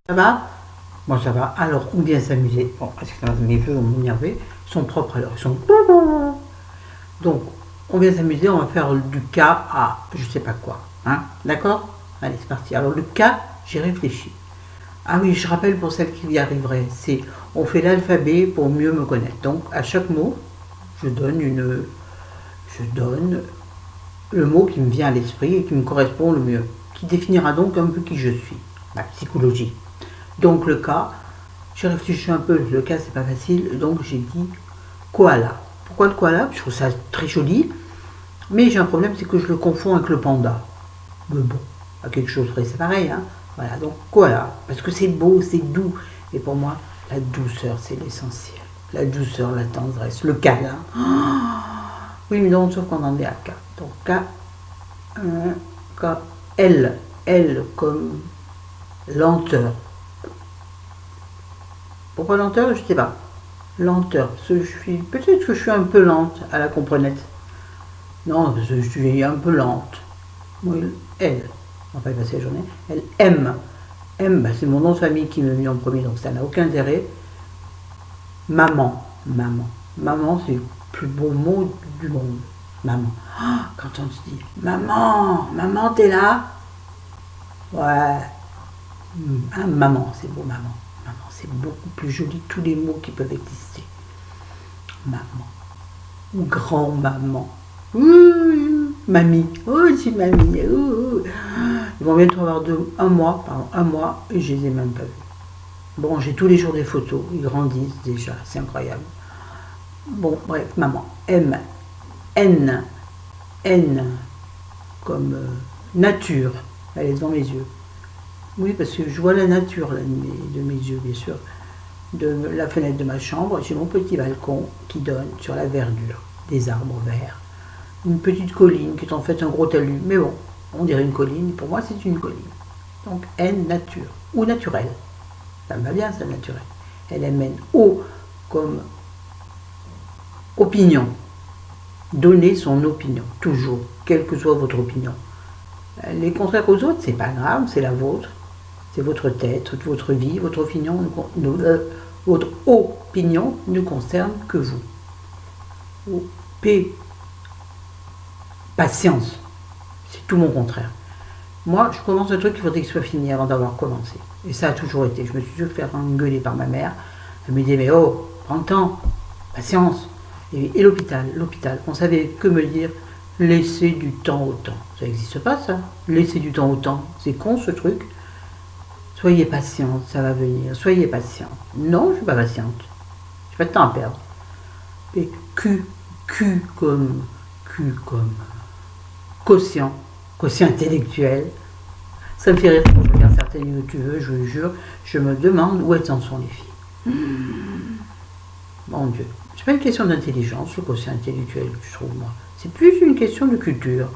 Ça va? Bon, ça va. Alors, on vient s'amuser. Bon, parce que mes vœux vont m'énerver. Ils sont propres alors. Ils sont. Donc, on vient s'amuser. On va faire du cas à je sais pas quoi. Hein? D'accord? Allez, c'est parti. Alors, le cas, j'ai réfléchi. Ah oui, je rappelle pour celles qui y arriveraient. C'est on fait l'alphabet pour mieux me connaître. Donc, à chaque mot, je donne le mot qui me vient à l'esprit et qui me correspond le mieux, qui définira donc un peu qui je suis, ma psychologie. Donc le cas, j'ai réfléchi un peu, le cas c'est pas facile, donc j'ai dit koala. Pourquoi le koala? Je trouve ça très joli, mais j'ai un problème, c'est que je le confonds avec le panda. Mais bon, à quelque chose près, c'est pareil, hein. Voilà, donc koala, parce que c'est beau, c'est doux, et pour moi, la douceur, c'est l'essentiel. La douceur, la tendresse, le câlin. Oui, mais non, sauf qu'on en est à K. Donc K, K, L, L comme lenteur. Pourquoi lenteur? Je ne sais pas. Lenteur, parce que peut-être que je suis un peu lente à la comprenette. Non, parce que je suis un peu lente. Oui, L, on va pas y passer la journée. L, M. M, bah, c'est mon nom de famille qui me met en premier, donc ça n'a aucun intérêt. Maman, maman. Maman, c'est le plus beau mot du monde. Maman. Oh, quand on se dit maman, maman, t'es là? Ouais. Ah, maman, c'est beau, maman. Maman, c'est beaucoup plus joli que tous les mots qui peuvent exister. Maman. Ou grand-maman. Ouh, mamie. Oh, c'est mamie. Ouh. Ils vont bientôt avoir un mois, et je les ai même pas vus. Bon, j'ai tous les jours des photos, ils grandissent déjà, c'est incroyable. Bon, bref, maman. M, N, N, comme nature. Elle est devant mes yeux. Oui, parce que je vois la nature là, de mes yeux, bien sûr. De la fenêtre de ma chambre, j'ai mon petit balcon qui donne sur la verdure, des arbres verts. Une petite colline qui est en fait un gros talus. Mais bon, on dirait une colline, pour moi c'est une colline. Donc N, nature, ou naturel. Ça me va bien, ça, naturel. LMN, O, comme opinion. Donnez son opinion, toujours, quelle que soit votre opinion. Les contraires aux autres, c'est pas grave, c'est la vôtre. C'est votre tête, votre vie, votre opinion, votre opinion ne concerne que vous. P, patience. C'est tout mon contraire. Moi, je commence un truc, il faudrait qu'il soit fini avant d'avoir commencé. Et ça a toujours été. Je me suis toujours fait engueuler par ma mère. Elle me disait, mais oh, prends le temps, patience. Et l'hôpital, on savait que me dire, laisser du temps au temps. Ça n'existe pas, ça. Laisser du temps au temps. C'est con, ce truc. Soyez patiente, ça va venir. Soyez patiente. Non, je ne suis pas patiente. Je n'ai pas de temps à perdre. Et Q comme quotient, quotient intellectuel. Ça me fait rire quand je regarde certaines youtubeuses, je vous jure, je me demande où elles en sont les filles. Mon Dieu. C'est pas une question d'intelligence, le quotient intellectuel, je trouve, moi. C'est plus une question de culture.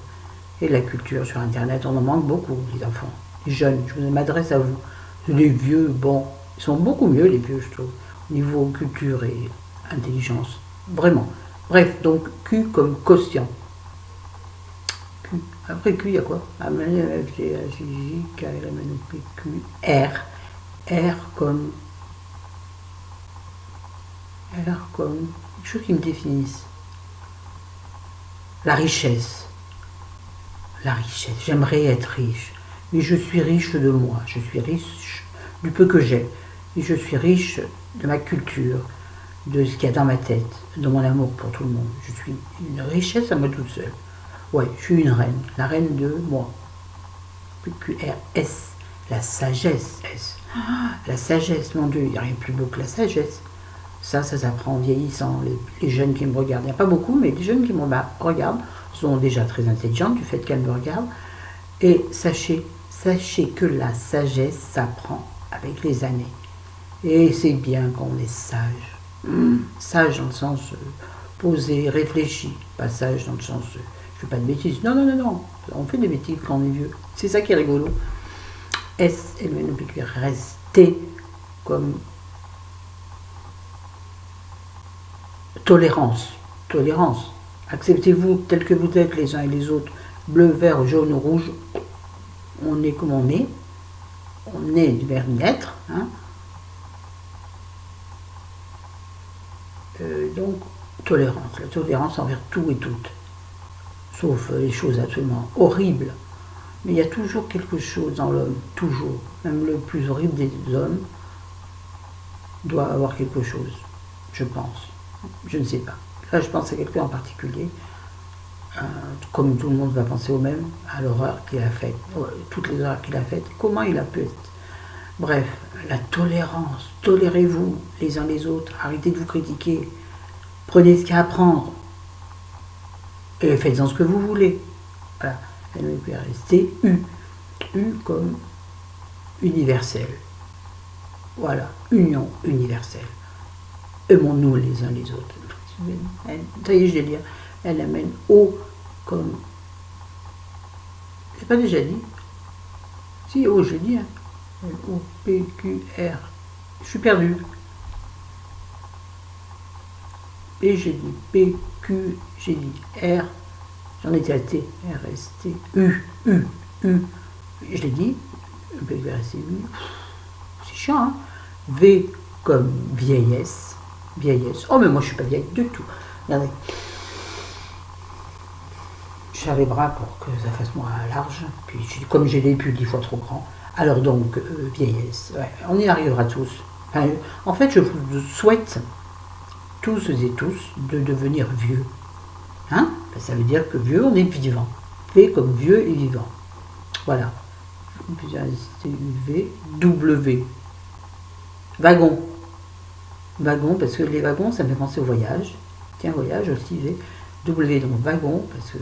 Et la culture sur Internet, on en manque beaucoup, les enfants. Les jeunes, je m'adresse à vous. Les vieux, bon, ils sont beaucoup mieux, les vieux, je trouve, au niveau culture et intelligence. Vraiment. Bref, donc Q comme quotient. Q. Après Q, il y a quoi? R. R comme quelque chose qui me définisse. La richesse. La richesse. J'aimerais être riche. Mais je suis riche de moi. Je suis riche du peu que j'ai. Et je suis riche de ma culture, de ce qu'il y a dans ma tête, de mon amour pour tout le monde. Je suis une richesse à moi toute seule. Ouais, je suis une reine. La reine de moi. QRS. La sagesse. S. La sagesse, mon Dieu, il n'y a rien de plus beau que la sagesse. Ça s'apprend en vieillissant. Les jeunes qui me regardent, il n'y a pas beaucoup, mais les jeunes qui me regardent sont déjà très intelligentes du fait qu'elles me regardent. Et sachez que la sagesse s'apprend avec les années. Et c'est bien qu'on est sage. Sage dans le sens posé, réfléchi. Pas sage dans le sens je fais pas de bêtises. Non, non, non, non. On fait des bêtises quand on est vieux. C'est ça qui est rigolo. S, L, N, O, P, Q, R, S, T, comme tolérance. Tolérance. Acceptez-vous tel que vous êtes les uns et les autres. Bleu, vert, jaune, rouge. On est comme on est. on est du verbe naître, hein. Donc, tolérance, la tolérance envers tout et toutes, sauf les choses absolument horribles. Mais il y a toujours quelque chose dans l'homme, toujours. Même le plus horrible des hommes doit avoir quelque chose, je pense. Je ne sais pas. Là, je pense à quelqu'un en particulier, comme tout le monde va penser au même, à l'horreur qu'il a faite, toutes les horreurs qu'il a faites, comment il a pu être. Bref, la tolérance, tolérez-vous les uns les autres, arrêtez de vous critiquer, prenez ce qu'il y a à prendre, et faites-en ce que vous voulez. Voilà, N-O-U-R-S-T-U, U comme universel. Voilà, union universelle. Aimons-nous les uns les autres. Ça y est, je vais lire. Elle amène O comme. J'ai pas déjà dit? Si, O, j'ai dit. Hein. L-O-P-Q-R. Je suis perdu. P, j'ai dit. P, Q, j'ai dit. R. J'en étais à T. R, S, T. U, U, U. Je l'ai dit. P, Q, R, S, T, U. C'est chiant, hein. V comme vieillesse. Vieillesse. Oh, mais moi, je suis pas vieille du tout. Regardez. Je serre les bras pour que ça fasse moins large. Puis, comme j'ai les pulls 10 fois trop grands, alors donc, vieillesse. Ouais, on y arrivera tous. Enfin, en fait, je vous souhaite, tous et tous, de devenir vieux. Hein? Ça veut dire que vieux, on est vivant. V comme vieux et vivant. Voilà. V, W. Wagon. Wagon, parce que les wagons, ça me fait penser au voyage. Tiens, voyage aussi, V. W, donc wagon, parce que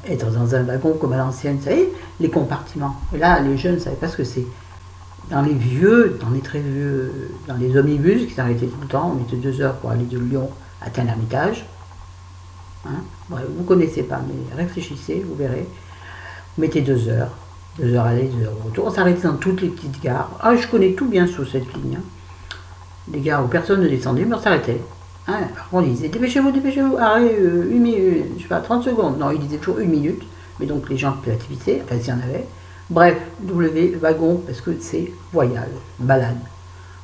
être dans un wagon comme à l'ancienne, vous savez, les compartiments. Et là, les jeunes ne savaient pas ce que c'est. Dans les vieux, dans les très vieux, dans les omnibus qui s'arrêtaient tout le temps, on mettait 2 heures pour aller de Lyon à Tain-l'Hermitage. Hein, bref, vous ne connaissez pas, mais réfléchissez, vous verrez. Vous mettez 2 heures. 2 heures aller, 2 heures retour. On s'arrêtait dans toutes les petites gares. Ah, je connais tout bien sur cette ligne. Hein. Les gares où personne ne descendait, mais on s'arrêtait. Hein, on disait dépêchez-vous, arrêt, 1 minute, je sais pas, 30 secondes. Non, il disait toujours 1 minute, mais donc les gens peuvent activité, enfin s'il y en avait. Bref, W, wagon, parce que c'est voyage, balade.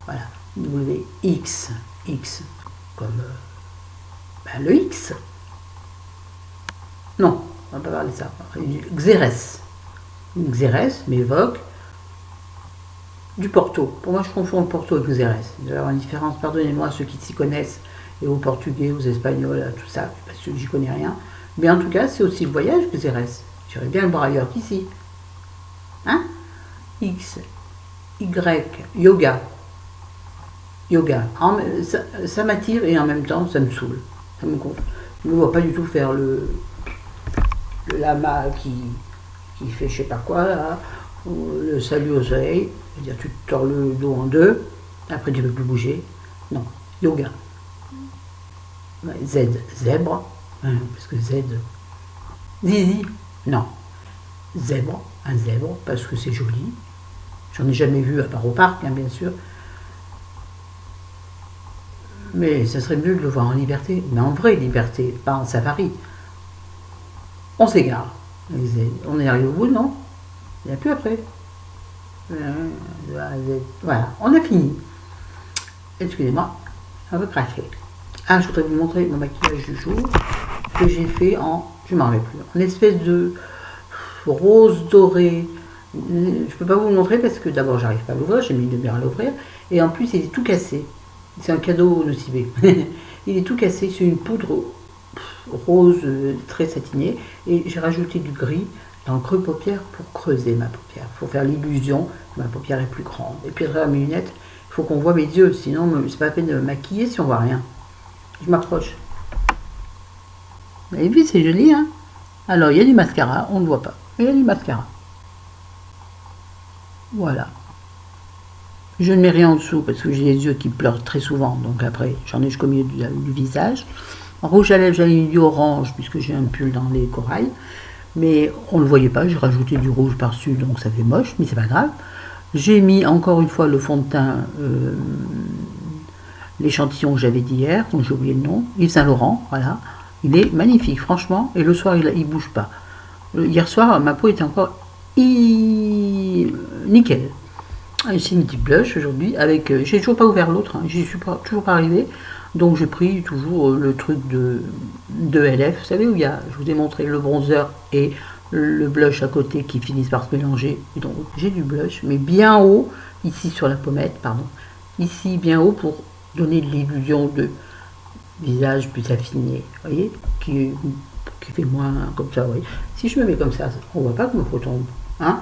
Voilà, W, X, X, comme le X. Non, on va pas parler de ça. Xérès. Xérès m'évoque du Porto. Pour moi, je confonds le Porto avec Xérès. Il doit y avoir une différence, pardonnez-moi ceux qui s'y connaissent, et aux Portugais, aux Espagnols, à tout ça, parce que j'y connais rien. Mais en tout cas, c'est aussi le voyage que Xérès. J'irais bien le voir ailleurs qu'ici. Hein? X, Y, yoga. Yoga. Ça m'attire et en même temps, ça me saoule. Ça me gonfle. Je ne vois pas du tout faire le lama qui fait je sais pas quoi, là, ou le salut au soleil. C'est-à-dire tu te tords le dos en deux, après tu ne peux plus bouger. Non, yoga. Z, zèbre, hein, parce que Z, zizi, non. Zèbre, un zèbre, parce que c'est joli. J'en ai jamais vu à part au parc, hein, bien sûr. Mais ça serait mieux de le voir en liberté, mais en vraie liberté, pas en safari. On s'égare. On est arrivé au bout, non? Il n'y a plus après. Voilà, on a fini. Excusez-moi, un peu craqué. Ah, je voudrais vous montrer mon maquillage du jour que j'ai fait en, je m'en rappelle plus, en espèce de rose doré. Je peux pas vous le montrer parce que d'abord j'arrive pas à l'ouvrir, j'ai mis une demi-heure à l'ouvrir, et en plus il est tout cassé. C'est un cadeau de Cibé. Il est tout cassé, c'est une poudre rose très satinée, et j'ai rajouté du gris dans le creux paupière pour creuser ma paupière, pour faire l'illusion que ma paupière est plus grande. Et puis à travers mes lunettes, il faut qu'on voit mes yeux, sinon c'est pas la peine de me maquiller si on voit rien. Je m'approche. Vous avez vu, c'est joli, hein? Alors, il y a du mascara, on ne le voit pas. Il y a du mascara. Voilà. Je ne mets rien en dessous parce que j'ai les yeux qui pleurent très souvent. Donc après, j'en ai jusqu'au milieu du visage. En rouge à lèvres, j'en ai mis du orange puisque j'ai un pull dans les corails. Mais on ne le voyait pas, j'ai rajouté du rouge par-dessus, donc ça fait moche, mais c'est pas grave. J'ai mis encore une fois le fond de teint, l'échantillon que j'avais dit hier, dont j'ai oublié le nom, Yves Saint Laurent, voilà. Il est magnifique, franchement, et le soir, il bouge pas. Hier soir, ma peau était encore nickel. Ici, une petite blush aujourd'hui avec. J'ai toujours pas ouvert l'autre, hein, j'y suis toujours pas arrivé. Donc j'ai pris toujours le truc de LF. Vous savez où il y a, je vous ai montré le bronzer et le blush à côté qui finissent par se mélanger. Et donc j'ai du blush, mais bien haut, ici sur la pommette, pardon. Ici bien haut pour donner l'illusion de visage plus affiné. Vous voyez qui fait moins comme ça, vous voyez. Si je me mets comme ça, on voit pas que mon peau tombe. Hein?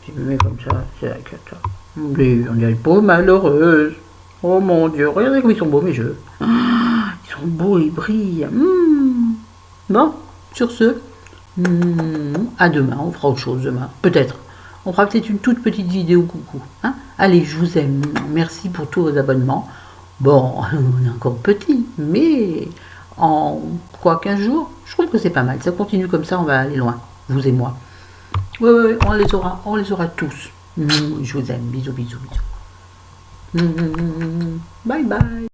Si je me mets comme ça, c'est la cata. On dirait une peau malheureuse. Oh mon Dieu, regardez comme ils sont beaux mes jeux. Ah, ils sont beaux, ils brillent. Bon, sur ce, à demain, on fera autre chose demain. Peut-être. On fera peut-être une toute petite vidéo coucou. Hein. Allez, je vous aime. Merci pour tous vos abonnements. Bon, on est encore petit, mais en quoi 15 jours, je trouve que c'est pas mal. Ça continue comme ça, on va aller loin, vous et moi. Oui, on les aura tous. Je vous aime. Bisous, bisous, bisous. Bye bye.